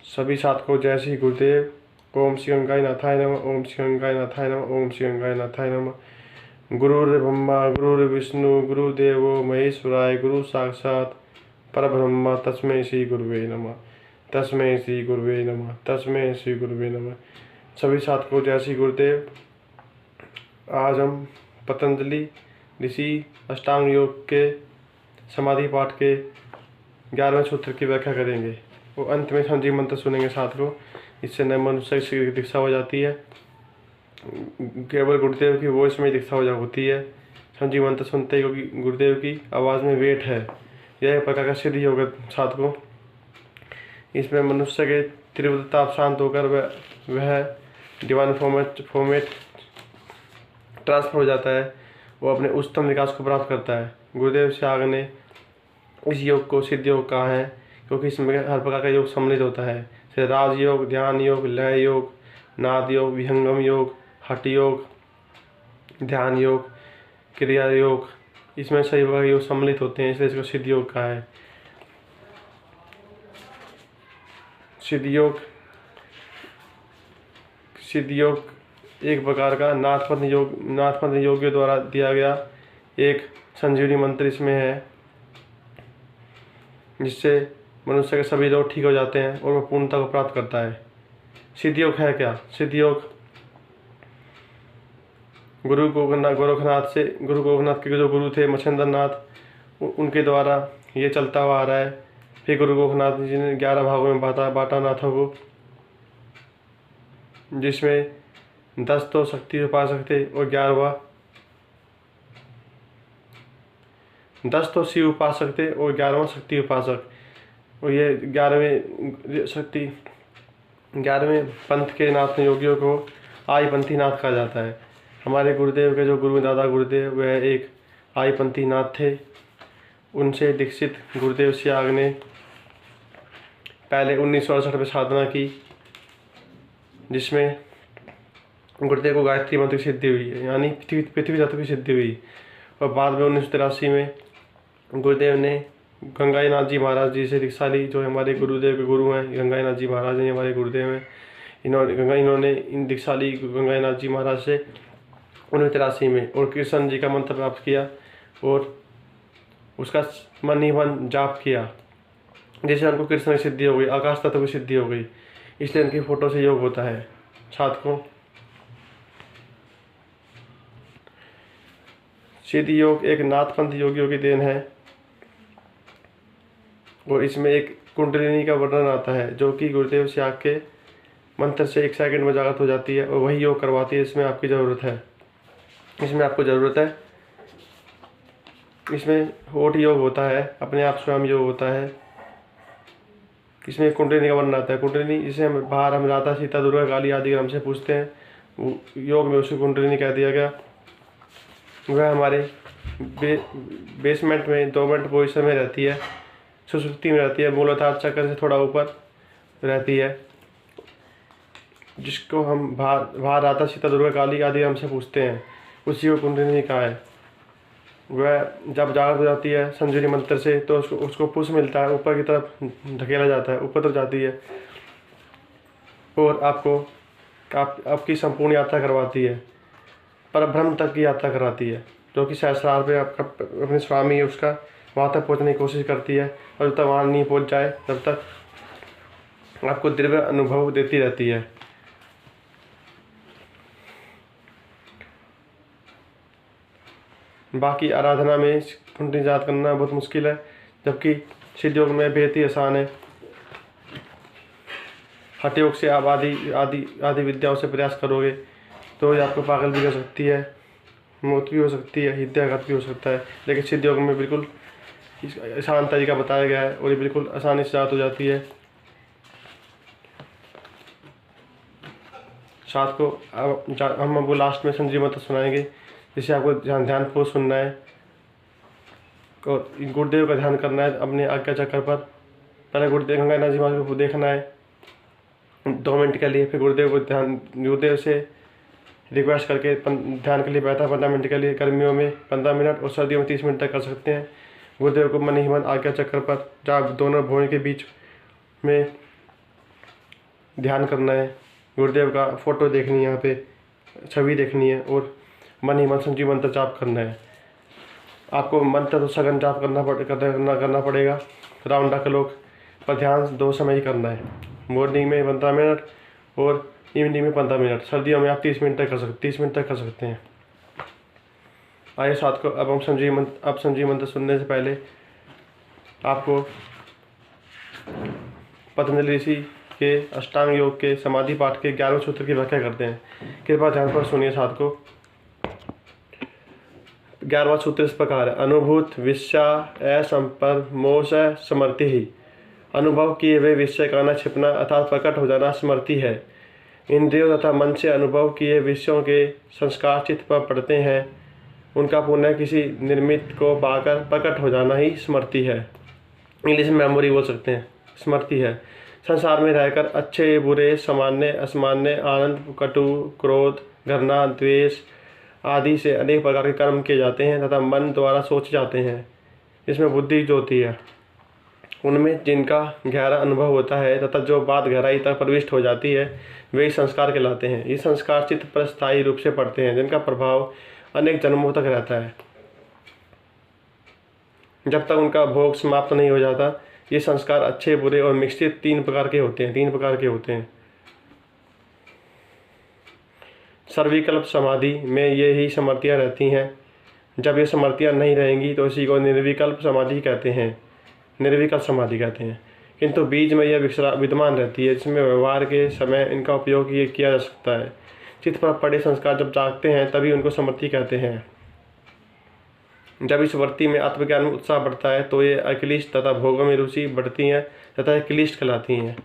सभी साधकों जय श्री गुरुदेव। ओम श्री गंगाय नाथाय नमः। ओम श्री गंगाय नाथाय नमः। ओम श्री गंगाय नाथाय नमः। गुरुर्ब्रह्मा गुरुर्विष्णु गुरुदेवो महेश्वराय गुरु साक्षात परब्रह्म तस्मै श्री गुरुवे नमः। तस्मै श्री गुरुवे नमः। तस्मै श्री गुरुवे नमः। सभी साधकों जय श्री गुरुदेव। आज हम पतंजलि ऋषि अष्टांग योग के समाधि पाठ के 11वें सूत्र की व्याख्या करेंगे। वो अंत में संजीव मंत्र सुनेंगे साथ को। इससे नए मनुष्य की दीक्षा हो जाती है। केवल गुरुदेव की वॉइस में दीक्षा हो होती है संजीव मंत्र सुनते ही, क्योंकि गुरुदेव की आवाज़ में वेट है। यह एक प्रकार का सिद्ध योग है साथ को। इसमें मनुष्य के तीव्र ताप शांत होकर वह डिवाइन फॉर्मेट ट्रांसफर हो जाता है। वो अपने उच्चतम विकास को प्राप्त करता है। गुरुदेव श्याग ने इस योग को सिद्ध योग कहा है, क्योंकि इसमें हर प्रकार का योग सम्मिलित होता है, जैसे राज योग, ध्यान योग, लय योग, नाद योग, विहंगम योग, हठ योग, ध्यान योग, क्रिया योग। इसमें सभी प्रकार के योग सम्मिलित होते हैं, इसलिए इसको सिद्ध योग कहा है। सिद्ध योग एक प्रकार का नाथपंथ योग के द्वारा दिया गया एक संजीवनी मंत्र इसमें है, जिससे मनुष्य के सभी रोग ठीक हो जाते हैं और वह पूर्णता को प्राप्त करता है। सिद्ध योग है क्या? सिद्ध योग गुरु गोरखनाथ के जो गुरु थे मच्छिंद्र नाथ, उनके द्वारा ये चलता हुआ आ रहा है। फिर गुरु गोरखनाथ जी ने 11 भागों में बांटा नाथों को, जिसमें 10 तो शक्ति उपासक थे और 10 तो शिव उपासक थे और 11वां शक्ति उपासक। और ये 11वें पंथ के नाथ योगियों को आईपंथी नाथ कहा जाता है। हमारे गुरुदेव के जो गुरु दादा गुरुदेव वह एक आईपंथी नाथ थे। उनसे दीक्षित गुरुदेव श्याग ने पहले 1968 में साधना की, जिसमें गुरुदेव को गायत्री मंत्र की सिद्धि हुई, यानी पृथ्वी तत्व की सिद्धि हुई। और बाद में 1983 में गुरुदेव ने गंगाईनाथ जी महाराज जी से दीक्षा ली, जो हमारे गुरुदेव के गुरु हैं। गंगाईनाथ जी महाराज जी हमारे गुरुदेव हैं। इन्होंने इन दीक्षा ली गंगाईनाथ जी महाराज से 1983 में, और कृष्ण जी का मंत्र प्राप्त किया और उसका मन ही मन जाप किया, जिससे उनको कृष्ण की सिद्धि हो गई, आकाश तत्व की सिद्धि हो गई। इसलिए उनकी फोटो से योग होता है साधकों। सिद्ध योग एक नाथपंथ योगियों की देन है, और इसमें एक कुंडलिनी का वर्णन आता है, जो कि गुरुदेव श्याग के मंत्र से 1 सेकंड में जागृत हो जाती है और वही योग करवाती है। इसमें आपको ज़रूरत है। इसमें होठ योग होता है, अपने आप स्वयं योग होता है। इसमें कुंडलिनी का वर्णन आता है। कुंडलिनी जिसे हम राधा सीता दुर्गा काली आदि ग्राम से पूछते हैं, योग में उसको कुंडलिनी कह दिया गया। वह हमारे बेसमेंट में 2 मिनट पोजिशन में रहती है, सुसुप्ति में रहती है, मूलाधार चक्र से थोड़ा ऊपर रहती है, जिसको हम बाहर राधा सीता दुर्गा काली आदि हम से पूछते हैं, उसी को कुंडलिनी कहा है। वह जब जागृत हो जाती है संजीवनी मंत्र से, तो उसको पुश मिलता है, ऊपर की तरफ धकेला जाता है, ऊपर तक जाती है और आपकी संपूर्ण यात्रा करवाती है, परब्रह्म तक की यात्रा कराती है, जो कि सहस्रार में आपका अपने स्वामी है उसका वहाँ तक पहुँचने की कोशिश करती है। और जब तक वहाँ नहीं पहुँच जाए तब तक आपको दिव्य अनुभव देती रहती है। बाकी आराधना में कुंडली याद करना बहुत मुश्किल है, जबकि सिद्ध योग में बेहद ही आसान है। हठ योग से आप आदि विद्याओं से प्रयास करोगे तो ये आपको पागल भी कर सकती है, मौत भी हो सकती है, हृदयाघात भी हो सकता है। लेकिन सिद्ध योग में बिल्कुल आसान तरीका बताया गया है और ये बिल्कुल आसानी से याद हो जाती है। साथ को हम आपको लास्ट में संजीव मंत्र सुनाएंगे, जिसे आपको ध्यानपूर्वक सुनना है और गुरुदेव का ध्यान करना है अपने आज्ञा चक्र पर। पहले गंगाईनाथ जी महाराज को देखना है 2 मिनट के लिए, फिर गुरुदेव से रिक्वेस्ट करके ध्यान के लिए बैठा 15 मिनट के लिए। गर्मियों में 15 मिनट और सर्दियों में 30 मिनट तक कर सकते हैं। गुरुदेव को मन ही मन आज्ञा चक्र पर, जहाँ दोनों भुवन के बीच में ध्यान करना है, गुरुदेव का फोटो देखनी है, यहाँ पे छवि देखनी है और मन ही मन संजीव मंत्र जाप करना है। आपको मंत्र तो सघन जाप करना पड़ेगा, राउंड द क्लॉक, पर ध्यान 2 समय ही करना है। मॉर्निंग में 15 मिनट और इवनिंग में 15 मिनट। सर्दियों में आप 30 मिनट तक कर सकते हैं। आइए साथ को अब हम संजीव मंत्र सुनने से पहले आपको पतंजलि ऋषि के अष्टांग योग के समाधि पाठ के 11वें सूत्र की व्याख्या करते हैं। कृपया ध्यान पर सुनिए साथ को। 11वां सूत्र इस प्रकार है, अनुभूत विषया असंपर्क मोश समृति ही। अनुभव किए हुए विषय का न छिपना अर्थात प्रकट हो जाना स्मृति है। इंद्रियों तथा मन से अनुभव किए विषयों के संस्कार चित्त पर पड़ते हैं, उनका पुनः किसी निर्मित को पाकर प्रकट हो जाना ही स्मृति है। इंग्लिश में मेमोरी बोल सकते हैं, स्मृति है। संसार में रहकर अच्छे बुरे सामान्य असामान्य आनंद कटु क्रोध घृणा द्वेष आदि से अनेक प्रकार के कर्म किए जाते हैं तथा मन द्वारा सोचे जाते हैं। इसमें बुद्धि जो होती है उनमें जिनका गहरा अनुभव होता है तथा जो बात गहराई तक प्रविष्ट हो जाती है वे संस्कार कहलाते हैं। ये संस्कार चित्त पर स्थायी रूप से पड़ते हैं, जिनका प्रभाव अनेक जन्मों तक रहता है। जब तक उनका भोग समाप्त नहीं हो जाता। ये संस्कार अच्छे बुरे और मिश्रित 3 प्रकार के होते हैं। सर्विकल्प समाधि में ये ही समृतियाँ रहती हैं। जब ये समृतियाँ नहीं रहेंगी तो इसी को निर्विकल्प समाधि कहते हैं। किंतु बीज में यह विद्यमान रहती है, जिसमें व्यवहार के समय इनका उपयोग ये किया जा सकता है। चित्त पर पड़े संस्कार जब जागते हैं तभी उनको समृति कहते हैं। जब इस वृत्ति में आत्मज्ञान में उत्साह बढ़ता है तो ये अक्लिष्ट तथा भोगों में रुचि बढ़ती हैं तथा ये क्लिष्ट कहलाती हैं।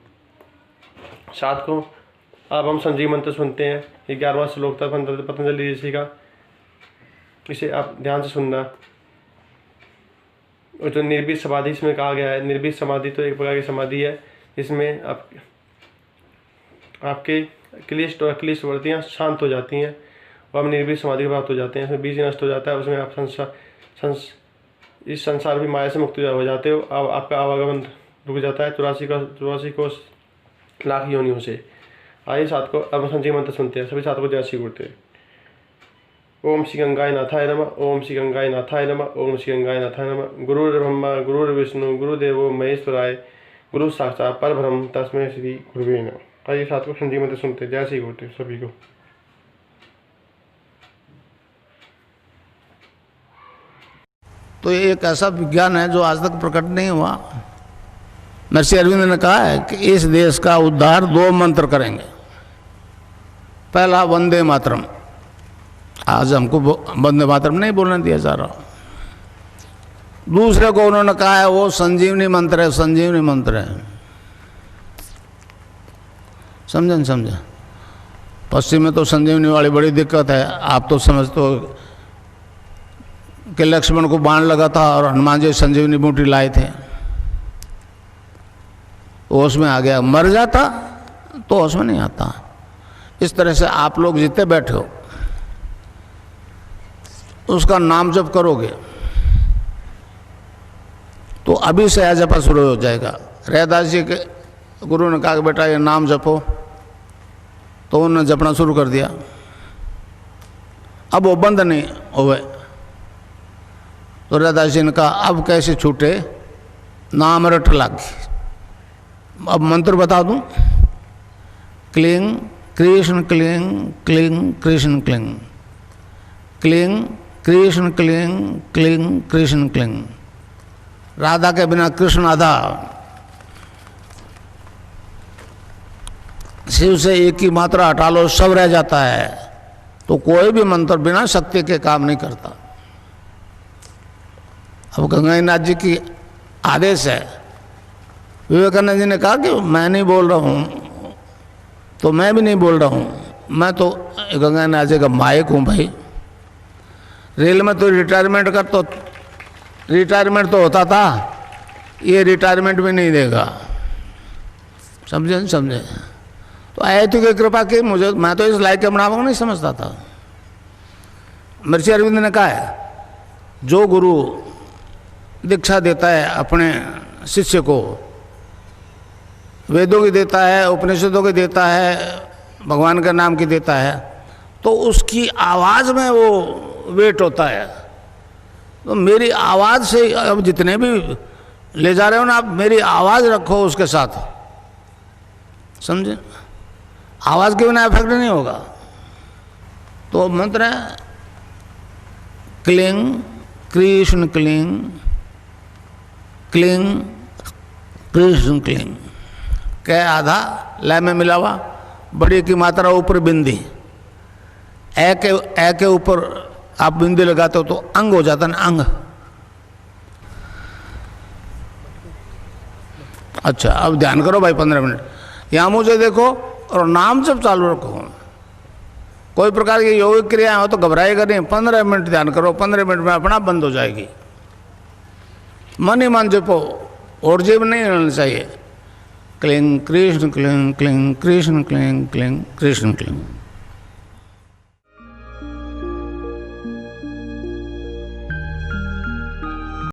साथ को अब हम संजीव मंत्र सुनते हैं। 11वां श्लोक था पतंजलि ऋषि का, इसे आप ध्यान से सुनना। और जो निर्भीत समाधि इसमें कहा गया है, निर्भीत समाधि तो एक प्रकार की समाधि है जिसमें आपके क्लिष्ट और अक्लिष्ट वृत्तियाँ शांत हो जाती हैं और हम निर्भीत समाधि प्राप्त हो जाते हैं। इसमें बीज नष्ट हो जाता है, उसमें आप इस संसार भी माया से मुक्त हो जाते हो। अब आपका आवागमन रुक जाता है 84 कोस लाख योनियों से। आइए साथ को अब संजीव मंत्र सुनते हैं। सभी साथ को जय श्री गुरुदेव। ओम श्री गंगाय नाथाय नमः। ओम श्री गंगाय नाथाय नमः। ओम श्री गंगाय नाथाय नमः। गुरुर्ब्रह्मा गुरुर्विष्णु गुरुदेवो महेश्वराय गुरु साक्षात् परब्रह्म तस्मै श्री गुरुवे नमः। आइए साथ को संजीव मंत्र सुनते हैं। जय श्री गुरुदेव सभी को। तो ये एक ऐसा विज्ञान है जो आज तक प्रकट नहीं हुआ। महर्षि अरविंद ने कहा है कि इस देश का उद्धार 2 मंत्र करेंगे। पहला वंदे मातरम, आज हमको वंदे मातरम नहीं बोलने दिया जा रहा। दूसरे को उन्होंने कहा है वो संजीवनी मंत्र है, संजीवनी मंत्र है। समझे पश्चिम में तो संजीवनी वाली बड़ी दिक्कत है। आप तो समझते हो कि लक्ष्मण को बाण लगा था और हनुमान जी संजीवनी बूटी लाए थे, होश में आ गया। मर जाता तो होश में नहीं आता। इस तरह से आप लोग जितने बैठे हो उसका नाम जप करोगे तो अभी से यह जपा शुरू हो जाएगा। रैदास जी के गुरु ने कहा कि बेटा ये नाम जपो, तो उन्होंने जपना शुरू कर दिया। अब वो बंद नहीं हुए तो रैदास जी ने कहा अब कैसे छूटे, नाम रट लागी। अब मंत्र बता दूं, cling Krishna cling cling Krishna cling, cling Krishna cling cling Krishna cling. Radha के बिना कृष्ण आधा, शिव से एक ही मात्रा हटा लो सब रह जाता है। तो कोई भी मंत्र बिना शक्ति के काम नहीं करता। अब गंगानाथ जी की आदेश है। विवेकानंद जी ने कहा कि मैं नहीं बोल रहा हूँ तो मैं भी नहीं बोल रहा हूँ, मैं तो गंगानाथ जी का मायक हूँ भाई। रेल में तो रिटायरमेंट तो होता था, ये रिटायरमेंट भी नहीं देगा। समझे तो आए तो की कृपा की मुझे, मैं तो इस लायक के बनावा नहीं समझता था। महर्षि अरविंद ने कहा है जो गुरु दीक्षा देता है अपने शिष्य को वेदों की देता है, उपनिषदों की देता है, भगवान के नाम की देता है, तो उसकी आवाज़ में वो वेट होता है। तो मेरी आवाज़ से, अब जितने भी ले जा रहे हो ना आप, मेरी आवाज़ रखो उसके साथ, समझे? आवाज़ के बिना इफेक्ट नहीं होगा। तो मंत्र है cling Krishna cling, cling Krishna cling. कै आधा लय में मिला हुआ, बड़ी की मात्रा ऊपर बिंदी, ए के ऊपर आप बिंदी लगाते हो तो अंग हो जाता ना, अंग। अच्छा, अब ध्यान करो भाई 15 मिनट, यहाँ मुझे देखो और नाम जब चालू रखो। कोई प्रकार की योगिक क्रिया हो तो घबराएगा नहीं, 15 मिनट ध्यान करो, 15 मिनट में अपना बंद हो जाएगी। मन ही मन जपो, और जेब नहीं रहना चाहिए। Cling Krishna cling, cling Krishna cling, cling Krishna cling.